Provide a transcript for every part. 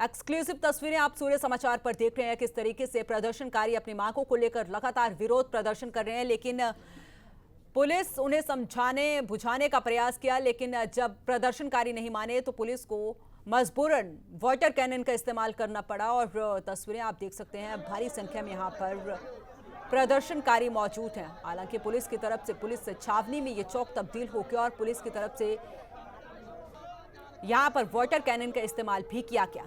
Exclusive तस्वीरें आप सूर्य समाचार पर देख रहे हैं। किस तरीके से प्रदर्शनकारी अपनी मांगों को लेकर लगातार विरोध प्रदर्शन कर रहे हैं, लेकिन पुलिस उन्हें समझाने बुझाने का प्रयास किया, लेकिन जब प्रदर्शनकारी नहीं माने तो पुलिस को मजबूरन वाटर कैनन का इस्तेमाल करना पड़ा। और तस्वीरें आप देख सकते हैं, भारी संख्या में यहाँ पर प्रदर्शनकारी मौजूद हैं। हालांकि पुलिस की तरफ से, पुलिस छावनी में ये चौक तब्दील हो गया और पुलिस की तरफ से यहाँ पर वाटर कैनन का इस्तेमाल भी किया गया।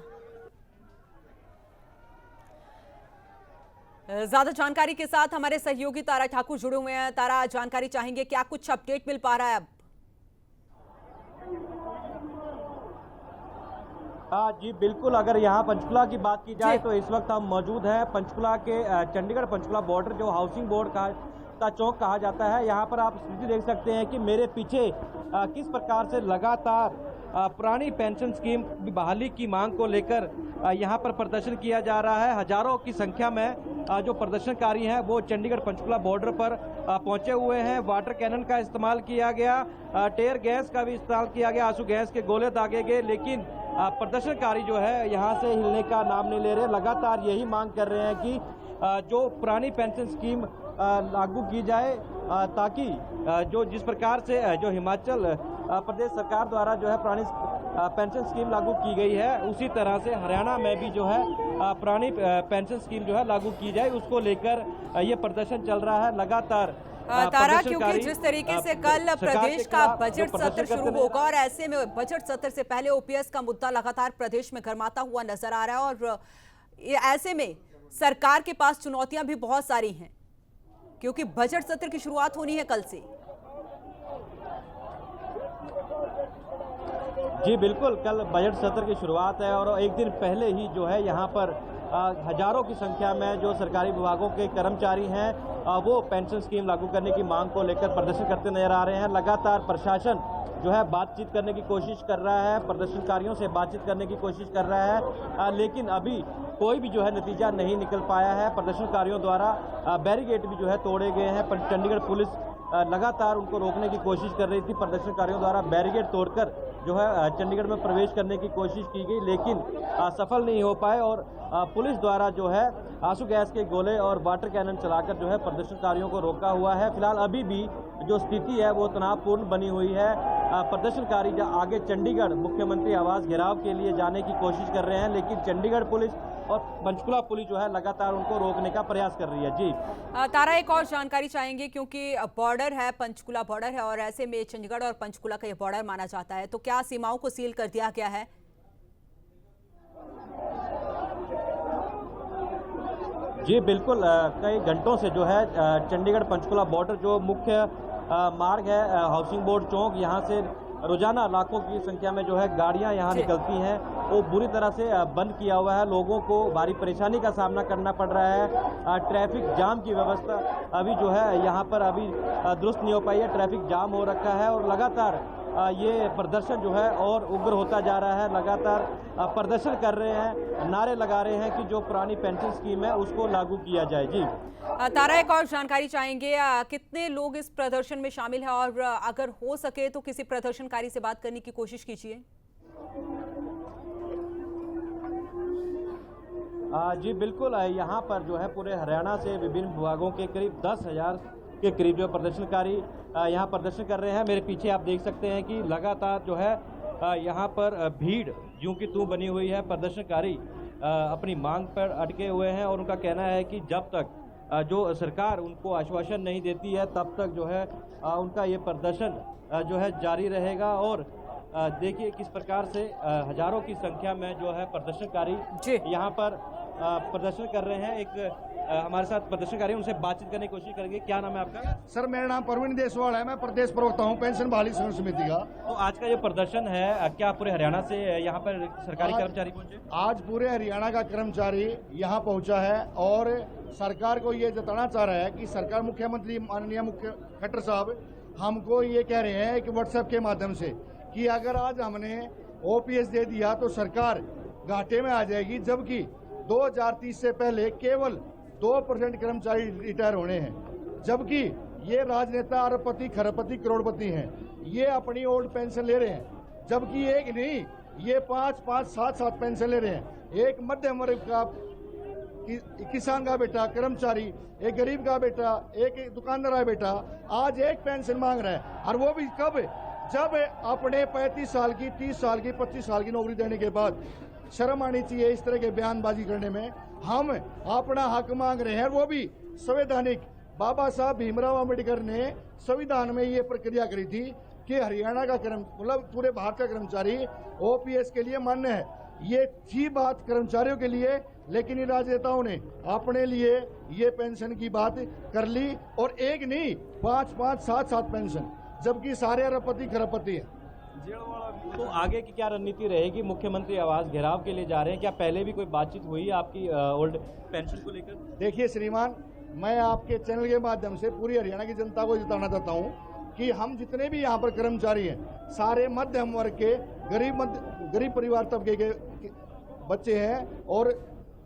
ज्यादा जानकारी के साथ हमारे सहयोगी तारा ठाकुर जुड़े हुए हैं। तारा, जानकारी चाहेंगे, क्या कुछ अपडेट मिल पा रहा है अब? जी बिल्कुल, अगर यहाँ पंचकुला की बात की जाए तो इस वक्त हम मौजूद हैं पंचकुला के चंडीगढ़ पंचकुला बॉर्डर, जो हाउसिंग बोर्ड का चौक कहा जाता है। यहाँ पर आप स्थिति देख सकते हैं कि मेरे पीछे किस प्रकार से लगातार पुरानी पेंशन स्कीम बहाली की मांग को लेकर यहाँ पर प्रदर्शन किया जा रहा है। हजारों की संख्या में जो प्रदर्शनकारी हैं वो चंडीगढ़ पंचकुला बॉर्डर पर पहुंचे हुए हैं। वाटर कैनन का इस्तेमाल किया गया, टेयर गैस का भी इस्तेमाल किया गया, आंसू गैस के गोले दागे गए, लेकिन प्रदर्शनकारी जो है यहाँ से हिलने का नाम नहीं ले रहे। लगातार यही मांग कर रहे हैं कि जो पुरानी पेंशन स्कीम लागू की जाए, ताकि जो जिस प्रकार से जो हिमाचल प्रदेश सरकार द्वारा जो है पुरानी पेंशन स्कीम लागू की गई है, उसी तरह से हरियाणा में भी जो है पुरानी पेंशन स्कीम जो है लागू की जाए, उसको लेकर ये प्रदर्शन चल रहा है लगातार। तारा, क्योंकि जिस तरीके से कल प्रदेश का बजट सत्र शुरू होगा और ऐसे में बजट सत्र से पहले ओपीएस का मुद्दा लगातार प्रदेश में गर्माता हुआ नजर आ रहा है, और ऐसे में सरकार के पास चुनौतियां भी बहुत सारी हैं, क्योंकि बजट सत्र की शुरुआत होनी है कल से। जी बिल्कुल, कल बजट सत्र की शुरुआत है और एक दिन पहले ही जो है यहाँ पर हजारों की संख्या में जो सरकारी विभागों के कर्मचारी हैं वो पेंशन स्कीम लागू करने की मांग को लेकर प्रदर्शन करते नजर आ रहे हैं। लगातार प्रशासन जो है बातचीत करने की कोशिश कर रहा है, प्रदर्शनकारियों से बातचीत करने की कोशिश कर रहा है, लेकिन अभी कोई भी जो है नतीजा नहीं निकल पाया है। प्रदर्शनकारियों द्वारा बैरिकेड भी जो है तोड़े गए हैं, पर चंडीगढ़ पुलिस लगातार उनको रोकने की कोशिश कर रही थी। प्रदर्शनकारियों द्वारा बैरिकेड तोड़कर जो है चंडीगढ़ में प्रवेश करने की कोशिश की गई, लेकिन सफल नहीं हो पाए और पुलिस द्वारा जो है आंसू गैस के गोले और वाटर कैनन चलाकर जो है प्रदर्शनकारियों को रोका हुआ है। फिलहाल अभी भी जो स्थिति है वो तनावपूर्ण बनी हुई है। प्रदर्शनकारी आगे चंडीगढ़ मुख्यमंत्री आवास घेराव के लिए जाने की कोशिश कर रहे हैं, लेकिन चंडीगढ़ पुलिस और पंचकुला पुलिस जो है लगातार उनको रोकने का प्रयास कर रही है। जी तारा, एक और जानकारी चाहेंगे, क्योंकि बॉर्डर है, पंचकुला बॉर्डर है और ऐसे में चंडीगढ़ और पंचकुला का ये बॉर्डर माना जाता है, तो क्या सीमाओं को सील कर दिया गया है? जी बिल्कुल, कई घंटों से जो है चंडीगढ़ पंचकुला बॉर्डर जो मुख्य मार्ग है हाउसिंग बोर्ड चौक, यहाँ से रोजाना लाखों की संख्या में जो है गाड़ियां यहाँ निकलती हैं, वो बुरी तरह से बंद किया हुआ है। लोगों को भारी परेशानी का सामना करना पड़ रहा है। ट्रैफिक जाम की व्यवस्था अभी जो है यहाँ पर अभी दुरुस्त नहीं हो पाई है, ट्रैफिक जाम हो रखा है और लगातार ये प्रदर्शन जो है और उग्र होता जा रहा है। लगातार प्रदर्शन कर रहे हैं, नारे लगा रहे हैं कि जो पुरानी पेंशन स्कीम है उसको लागू किया जाए। जी तारा, एक और जानकारी चाहेंगे, कितने लोग इस प्रदर्शन में शामिल हैं और अगर हो सके तो किसी प्रदर्शनकारी से बात करने की कोशिश कीजिए। जी बिल्कुल, यहाँ पर जो है पूरे हरियाणा से विभिन्न विभागों के करीब 10,000 के करीब जो प्रदर्शनकारी यहाँ प्रदर्शन कर रहे हैं। मेरे पीछे आप देख सकते हैं कि लगातार जो है यहाँ पर भीड़ यूं की त्यों बनी हुई है। प्रदर्शनकारी अपनी मांग पर अटके हुए हैं और उनका कहना है कि जब तक जो सरकार उनको आश्वासन नहीं देती है तब तक जो है उनका ये प्रदर्शन जो है जारी रहेगा। और देखिए किस प्रकार से हजारों की संख्या में जो है प्रदर्शनकारी यहाँ पर प्रदर्शन कर रहे हैं। एक हमारे साथ प्रदर्शनकारी, उनसे बातचीत करने की कोशिश करेंगे। क्या नाम है आपका? सर, मेरा नाम प्रवीण देसवाल है, मैं प्रदेश प्रवक्ता हूँ पेंशन बहाली संघर्ष समिति का। तो आज का ये प्रदर्शन है, क्या पूरे हरियाणा से यहाँ पर सरकारी कर्मचारी पहुंचे? आज पूरे हरियाणा का कर्मचारी यहाँ पहुँचा है और सरकार को ये जताना चाह रहा है कि सरकार, मुख्यमंत्री माननीय मुख्य खट्टर साहब हमको ये कह रहे हैं कि व्हाट्सएप के माध्यम से कि अगर आज हमने ओपीएस दे दिया तो सरकार घाटे में आ जाएगी, जबकि 2030 से पहले केवल 2% कर्मचारी रिटायर होने हैं, जबकि ये राजनेता अरबपति, खरबपति, करोड़पति हैं, ये अपनी ओल्ड पेंशन ले रहे हैं, जबकि एक नहीं ये 5-5, 7-7 पेंशन ले रहे हैं। एक मध्यम वर्ग का किसान का बेटा कर्मचारी, एक गरीब का बेटा, एक दुकानदार का बेटा आज एक पेंशन मांग रहा है। और वो भी कब? जब अपने 35 साल की, 30 साल की, 25 साल की नौकरी देने के बाद। शर्म आनी चाहिए इस तरह के बयानबाजी करने में। हम अपना हक मांग रहे हैं, वो भी संवैधानिक। बाबा साहब भीमराव अम्बेडकर ने संविधान में ये प्रक्रिया करी थी कि हरियाणा का मतलब पूरे भारत का कर्मचारी ओपीएस के लिए मान्य है। ये थी बात कर्मचारियों के लिए, लेकिन इन राजनेताओं ने अपने लिए ये पेंशन की बात कर ली, और एक नहीं 5-5, 7-7 पेंशन, जबकि सारे अरबपति खरबपति है। तो आगे की क्या रणनीति रहेगी? मुख्यमंत्री आवास घेराव के लिए जा रहे हैं, क्या पहले भी कोई बातचीत हुई आपकी ओल्ड पेंशन को लेकर? देखिए श्रीमान, मैं आपके चैनल के माध्यम से पूरी हरियाणा की जनता को जताना चाहता हूँ कि हम जितने भी यहाँ पर कर्मचारी हैं, सारे मध्यम वर्ग के, गरीब परिवार तबके के बच्चे हैं और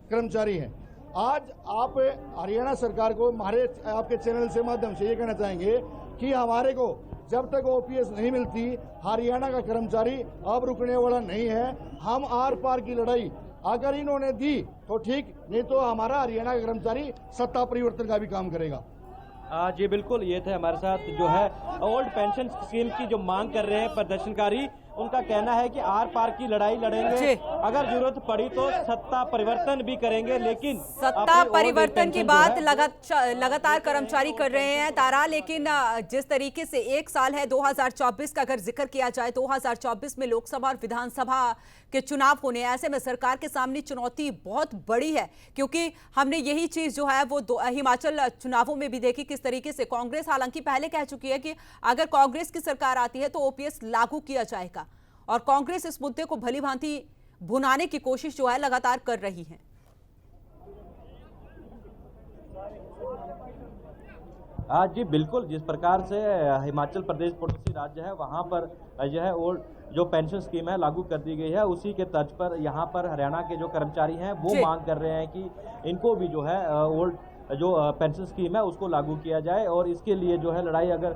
कर्मचारी हैं। आज आप हरियाणा सरकार को हमारे आपके चैनल से माध्यम से ये कहना चाहेंगे कि हमारे को जब तक ओपीएस नहीं मिलती, हरियाणा का कर्मचारी अब रुकने वाला नहीं है। हम आर पार की लड़ाई अगर इन्होंने दी तो ठीक, नहीं तो हमारा हरियाणा का कर्मचारी सत्ता परिवर्तन का भी काम करेगा। जी बिल्कुल, ये थे हमारे साथ जो है ओल्ड पेंशन स्कीम की जो मांग कर रहे हैं प्रदर्शनकारी। उनका कहना है कि आर पार की लड़ाई लड़ेंगे, अगर जरूरत पड़ी तो सत्ता परिवर्तन भी करेंगे, लेकिन सत्ता परिवर्तन की बात लगातार कर्मचारी कर रहे हैं तारा। लेकिन जिस तरीके से एक साल है 2024 का अगर जिक्र किया जाए, 2024 में लोकसभा और विधानसभा के चुनाव होने, ऐसे में सरकार के सामने चुनौती बहुत बड़ी है, क्योंकि हमने यही चीज जो है वो हिमाचल चुनावों में भी देखी किस तरीके से कांग्रेस हालांकि पहले कह चुकी है कि अगर कांग्रेस की सरकार आती है तो ओपीएस लागू किया जाएगा, और कांग्रेस इस मुद्दे को भली भांति भुनाने की कोशिश जो है लगातार कर रही है। जी बिल्कुल, जिस प्रकार से हिमाचल प्रदेश पड़ोसी राज्य है, वहां पर यह है ओल्ड जो पेंशन स्कीम है लागू कर दी गई है, उसी के तर्ज पर यहाँ पर हरियाणा के जो कर्मचारी हैं वो मांग कर रहे हैं कि इनको भी जो है ओल्ड जो पेंशन स्कीम है उसको लागू किया जाए, और इसके लिए जो है लड़ाई अगर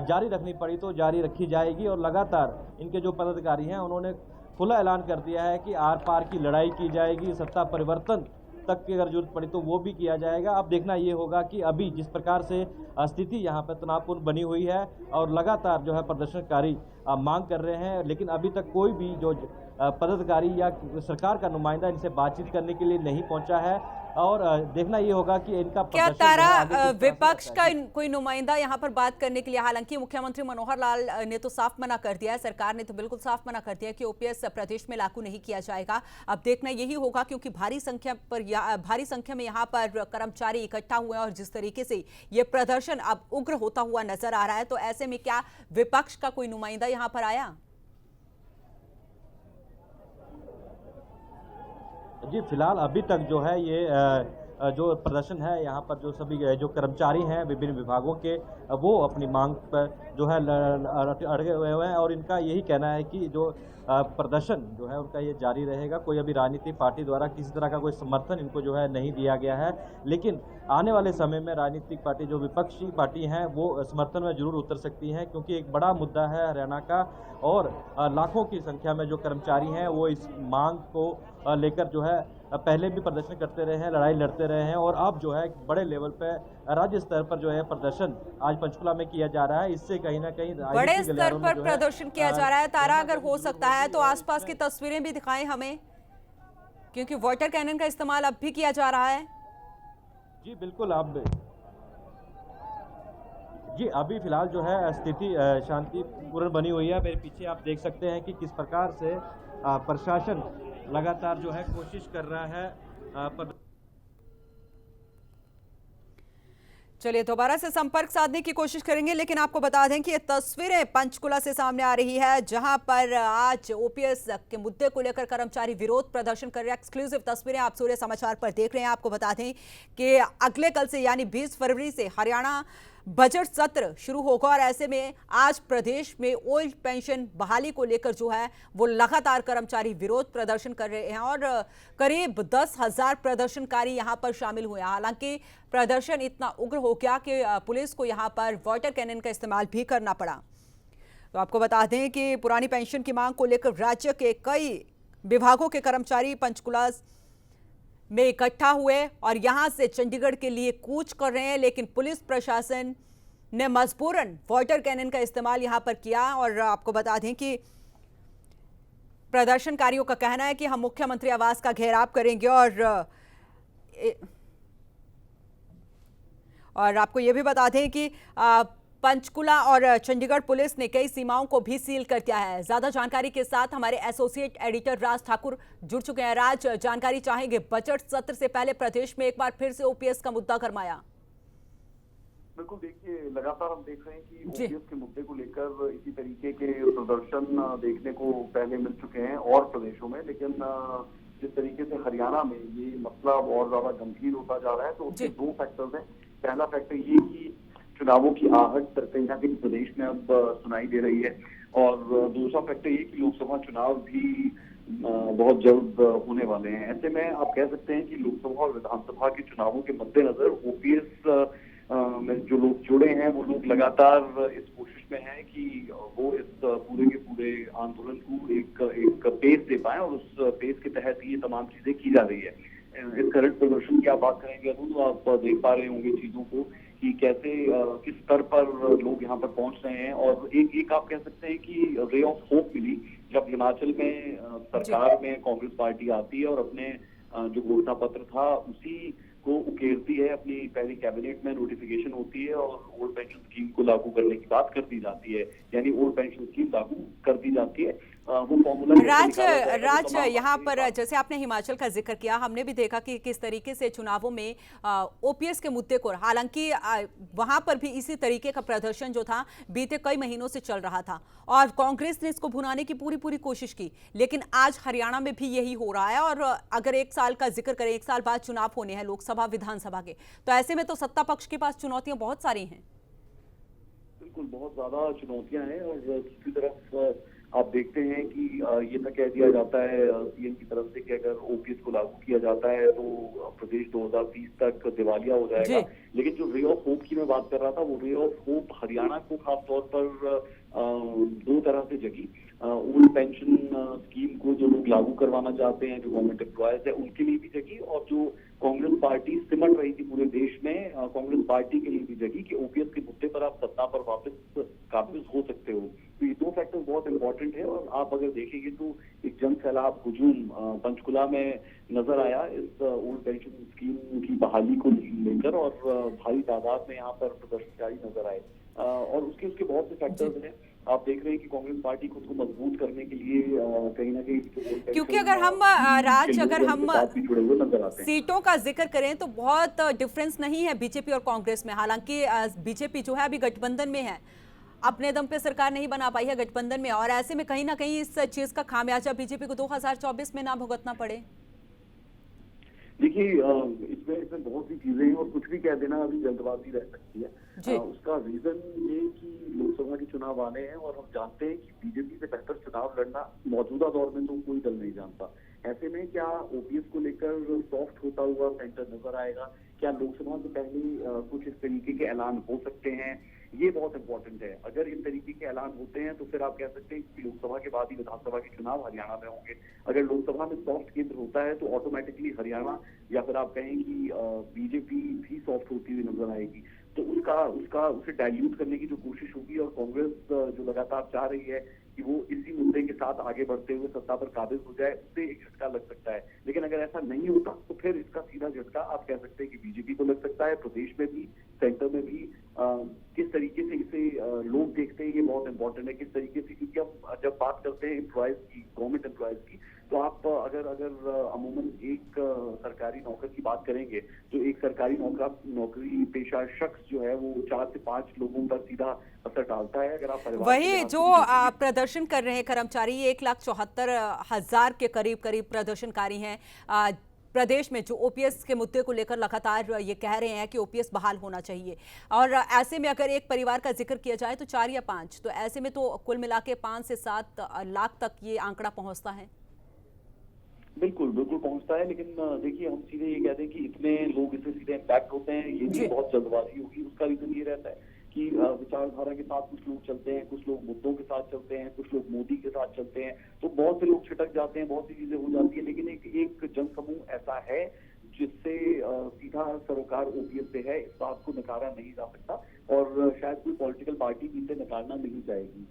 जारी रखनी पड़ी तो जारी रखी जाएगी। और लगातार इनके जो पदाधिकारी हैं उन्होंने खुला ऐलान कर दिया है कि आर पार की लड़ाई की जाएगी, सत्ता परिवर्तन तक की अगर जरूरत पड़ी तो वो भी किया जाएगा। अब देखना ये होगा कि अभी जिस प्रकार से स्थिति यहाँ पर तनावपूर्ण बनी हुई है और लगातार जो है प्रदर्शनकारी मांग कर रहे हैं, लेकिन अभी तक कोई भी जो पदाधिकारी या सरकार का नुमाइंदा इनसे बातचीत करने के लिए नहीं पहुंचा है, और देखना ये होगा कि इनका क्या तारा विपक्ष का कोई नुमाइंदा यहाँ पर बात करने के लिए, हालांकि मुख्यमंत्री मनोहर लाल ने तो साफ मना कर दिया है, सरकार ने तो बिल्कुल साफ मना कर दिया है कि ओपीएस प्रदेश में लागू नहीं किया जाएगा। अब देखना यही होगा, क्योंकि भारी संख्या में यहाँ पर कर्मचारी इकट्ठा हुए हैं और जिस तरीके से ये प्रदर्शन अब उग्र होता हुआ नजर आ रहा है, तो ऐसे में क्या विपक्ष का कोई नुमाइंदा यहाँ पर आया? जी फिलहाल अभी तक जो है ये जो प्रदर्शन है यहाँ पर जो सभी जो कर्मचारी हैं विभिन्न विभागों के, वो अपनी मांग पर जो है अड़गे हुए हैं, और इनका यही कहना है कि जो प्रदर्शन जो है उनका ये जारी रहेगा। कोई अभी राजनीतिक पार्टी द्वारा किसी तरह का कोई समर्थन इनको जो है नहीं दिया गया है, लेकिन आने वाले समय में राजनीतिक पार्टी जो विपक्षी पार्टी हैं वो समर्थन में जरूर उतर सकती हैं, क्योंकि एक बड़ा मुद्दा है हरियाणा का, और लाखों की संख्या में जो कर्मचारी हैं वो इस मांग को लेकर जो है पहले भी प्रदर्शन करते रहे हैं, लड़ाई लड़ते रहे हैं, और अब जो है बड़े लेवल पे राज्य स्तर पर जो है प्रदर्शन आज पंचकुला में किया जा रहा है। इससे कहीं ना कहीं बड़े स्तर पर प्रदर्शन किया जा रहा है। तारा, अगर हो सकता है तो आसपास की तस्वीरें भी दिखाएं हमें, क्योंकि वाटर कैनन का इस्तेमाल अब भी किया जा रहा है। जी बिल्कुल, अब जी अभी फिलहाल जो है स्थिति शांतिपूर्ण बनी हुई है। मेरे पीछे आप देख सकते हैं कि किस प्रकार से प्रशासन लगातार जो है कोशिश कर रहा है। चलिए दोबारा से संपर्क साधने की कोशिश करेंगे, लेकिन आपको बता दें कि ये तस्वीरें पंचकुला से सामने आ रही है, जहां पर आज ओपीएस के मुद्दे को लेकर कर्मचारी विरोध प्रदर्शन कर रहे हैं। एक्सक्लूसिव तस्वीरें आप सूर्य समाचार पर देख रहे हैं। आपको बता दें कि अगले कल से यानी 20 फरवरी से हरियाणा बजट सत्र शुरू होगा, और ऐसे में आज प्रदेश में ओल्ड पेंशन बहाली को लेकर जो है वो लगातार कर्मचारी विरोध प्रदर्शन कर रहे हैं, और करीब 10,000 प्रदर्शनकारी यहां पर शामिल हुए हैं। हालांकि प्रदर्शन इतना उग्र हो गया कि पुलिस को यहां पर वाटर कैनन का इस्तेमाल भी करना पड़ा। तो आपको बता दें कि पुरानी पेंशन की मांग को लेकर राज्य के कई विभागों के कर्मचारी पंचकुला में इकट्ठा हुए और यहां से चंडीगढ़ के लिए कूच कर रहे हैं, लेकिन पुलिस प्रशासन ने मजबूरन वाटर कैनन का इस्तेमाल यहां पर किया। और आपको बता दें कि प्रदर्शनकारियों का कहना है कि हम मुख्यमंत्री आवास का घेराव करेंगे। और आपको यह भी बता दें कि पंचकुला और चंडीगढ़ पुलिस ने कई सीमाओं को भी सील कर दिया है। ज्यादा जानकारी के साथ हमारे एसोसिएट एडिटर राज ठाकुर जुड़ चुके हैं। राज, जानकारी चाहेंगे, बजट सत्र से पहले प्रदेश में एक बार फिर से ओपीएस का मुद्दा गरमाया। बिल्कुल, देखिए लगातार हम देख रहे हैं कि ओपीएस के मुद्दे को लेकर इसी तरीके के प्रदर्शन देखने को पहले मिल चुके हैं और प्रदेशों में, लेकिन जिस तरीके से हरियाणा में ये मसला और ज्यादा गंभीर होता जा रहा है तो उसके दो फैक्टर्स हैं। पहला फैक्टर ये कि चुनावों की आहट कहीं ना कहीं प्रदेश में अब सुनाई दे रही है, और दूसरा फैक्टर ये कि लोकसभा चुनाव भी बहुत जल्द होने वाले हैं। ऐसे में आप कह सकते हैं कि लोकसभा और विधानसभा के चुनावों के मद्देनजर ओपीएस में जो लोग जुड़े हैं वो लोग लगातार इस कोशिश में हैं कि वो इस पूरे के पूरे आंदोलन को एक पेस दे पाए, और उस पेस के तहत ये तमाम चीजें की जा रही है। इस करंट प्रदर्शन की आप बात करेंगे तो आप देख पा रहे होंगे चीजों को कि कैसे किस स्तर पर लोग यहाँ पर पहुंच रहे हैं। और एक आप कह सकते हैं कि रे ऑफ होप मिली जब हिमाचल में सरकार में कांग्रेस पार्टी आती है और अपने जो घोषणा पत्र था उसी को उकेरती है, अपनी पहली कैबिनेट में नोटिफिकेशन होती है और ओल्ड पेंशन स्कीम को लागू करने की बात कर दी जाती है, यानी ओल्ड पेंशन स्कीम लागू कर दी जाती है। वो फॉर्मूला राज यहाँ पर जैसे आपने हिमाचल का जिक्र किया, हमने भी देखा कि किस तरीके से चुनावों में ओपीएस के मुद्दे को, हालांकि वहां पर भी इसी तरीके का प्रदर्शन जो था बीते कई महीनों से चल रहा था और कांग्रेस ने इसको भुनाने की पूरी कोशिश की, लेकिन आज हरियाणा में भी यही हो रहा है। और अगर एक साल का जिक्र करें, एक साल बाद चुनाव होने हैं लोकसभा विधानसभा के, तो ऐसे में तो सत्ता पक्ष के पास चुनौतियां बहुत सारी हैं। बिल्कुल, बहुत ज्यादा चुनौतियां हैं, और दूसरी तरफ आप देखते हैं कि ये तो कह दिया जाता है सीएम की तरफ से कि अगर ओपीएस को लागू किया जाता है तो प्रदेश 2030 तक दिवालिया हो जाएगा। लेकिन जो रे ऑफ होप की मैं बात कर रहा था, वो रे ऑफ होप हरियाणा को खास तौर पर दो तरह से जगी। ओल्ड पेंशन स्कीम को जो लोग लागू करवाना चाहते हैं, जो गवर्नमेंट एम्प्लॉयज है, उनके लिए भी जगी, और जो कांग्रेस पार्टी सिमट रही थी पूरे देश में, कांग्रेस पार्टी के लिए भी जगी कि ओपीएस के मुद्दे पर आप सत्ता पर वापस काबिज हो सकते हो। तो ये दो फैक्टर बहुत इंपॉर्टेंट है। और आप अगर देखेंगे तो एक जन सैलाब हुजूम पंचकुला में नजर आया इस ओल्ड पेंशन स्कीम की बहाली को लेकर, और भारी तादाद में यहाँ पर प्रदर्शनकारी नजर आए, और उसके बहुत से फैक्टर्स हैं। आप देख रहे हैं कि कांग्रेस पार्टी खुद को मजबूत करने के लिए कहीं ना कहीं, क्योंकि अगर हम सीटों का जिक्र करें तो बहुत डिफरेंस नहीं है बीजेपी और कांग्रेस में। हालांकि बीजेपी जो है अभी गठबंधन में है, अपने दम पे सरकार नहीं बना पाई है गठबंधन में, और ऐसे में कहीं ना कहीं इस चीज का खामियाजा बीजेपी को 2024 में ना भुगतना पड़े। देखिए, इसमें बहुत सी चीजें हैं, और कुछ भी कह देना अभी जल्दबाजी रह सकती है। उसका रीजन ये कि लोकसभा के चुनाव आने हैं, और हम जानते हैं कि बीजेपी से बेहतर चुनाव लड़ना मौजूदा दौर में तो कोई दल नहीं जानता। ऐसे में क्या ओपीएस को लेकर सॉफ्ट होता हुआ सेंटर नजर आएगा? क्या लोकसभा से पहले कुछ इस तरीके के ऐलान हो सकते हैं? ये बहुत इंपॉर्टेंट है। अगर इस तरीके के ऐलान होते हैं तो फिर आप कह सकते हैं कि लोकसभा के बाद ही विधानसभा के चुनाव हरियाणा में होंगे। अगर लोकसभा में सॉफ्ट केंद्र होता है तो ऑटोमेटिकली हरियाणा, या फिर आप कहें कि बीजेपी भी सॉफ्ट होती हुई नजर आएगी। तो उसे डाइल्यूट करने की जो कोशिश होगी, और कांग्रेस जो लगातार चाह रही है कि वो इसी मुद्दे के साथ आगे बढ़ते हुए सत्ता पर काबिज हो जाए, उससे एक झटका लग सकता है। लेकिन अगर ऐसा नहीं होता तो फिर इसका सीधा झटका आप कह सकते हैं कि बीजेपी को लग सकता है, प्रदेश में भी, सेंटर में भी। किस तरीके से इसे लोग देखते हैं ये बहुत इंपॉर्टेंट है, किस तरीके से, क्योंकि हम जब बात करते हैं एम्प्लॉयज की, गवर्नमेंट एम्प्लॉयज की, तो आप अगर अमूमन एक सरकारी नौकर की बात करेंगे तो एक सरकारी नौकरी पेशा शख्स जो है वो 4 से 5 लोगों पर सीधा असर डालता है। अगर आप वही जो प्रदर्शन कर रहे हैं कर्मचारी, 1,74,000 के करीब प्रदर्शनकारी हैं प्रदेश में, जो ओपीएस के मुद्दे को लेकर लगातार ये कह रहे हैं कि ओपीएस बहाल होना चाहिए। और ऐसे में अगर एक परिवार का जिक्र किया जाए तो 4 या 5, तो ऐसे में तो कुल मिला के 5 से 7 लाख तक ये आंकड़ा पहुंचता है। बिल्कुल पहुंचता है। लेकिन देखिए, हम सीधे ये कहते हैं कि इतने लोग इससे सीधे इम्पैक्ट होते हैं, ये भी बहुत जल्दबाजी होगी। उसका रीजन ये रहता है कि विचारधारा के साथ कुछ लोग चलते हैं, कुछ लोग मुद्दों के साथ चलते हैं, कुछ लोग मोदी के साथ चलते हैं, तो बहुत से लोग छिटक जाते हैं, बहुत सी चीजें हो जाती है। लेकिन एक जनसमूह ऐसा है जिससे सीधा सरोकार ओपीएस से है, इस बात को नकारा नहीं जा सकता और शायद कोई पॉलिटिकल पार्टी भी इसे नकारना नहीं चाहेगी।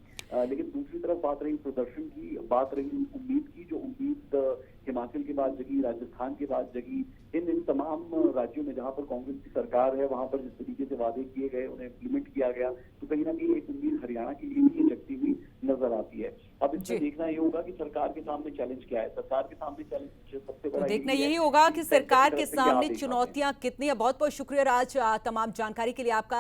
लेकिन दूसरी तरफ बात रही प्रदर्शन की, बात रही उम्मीद की, जो उम्मीद हिमाचल के बाद जगी, राजस्थान के बाद जगी, इन तमाम राज्यों में जहां पर कांग्रेस की सरकार है वहां पर जिस तरीके से वादे किए गए उन्हें इम्प्लीमेंट किया गया, तो कहीं ना कहीं एक उम्मीद हरियाणा के लिए भी जगती हुई नजर आती है। अब इसमें देखना ये होगा कि सरकार के सामने चैलेंज क्या है। सरकार के सामने चैलेंज सबसे बड़ा देखना यही होगा कि सरकार के सामने चुनौतियां कितनी है। बहुत बहुत शुक्रिया राज तमाम जानकारी के लिए आपका।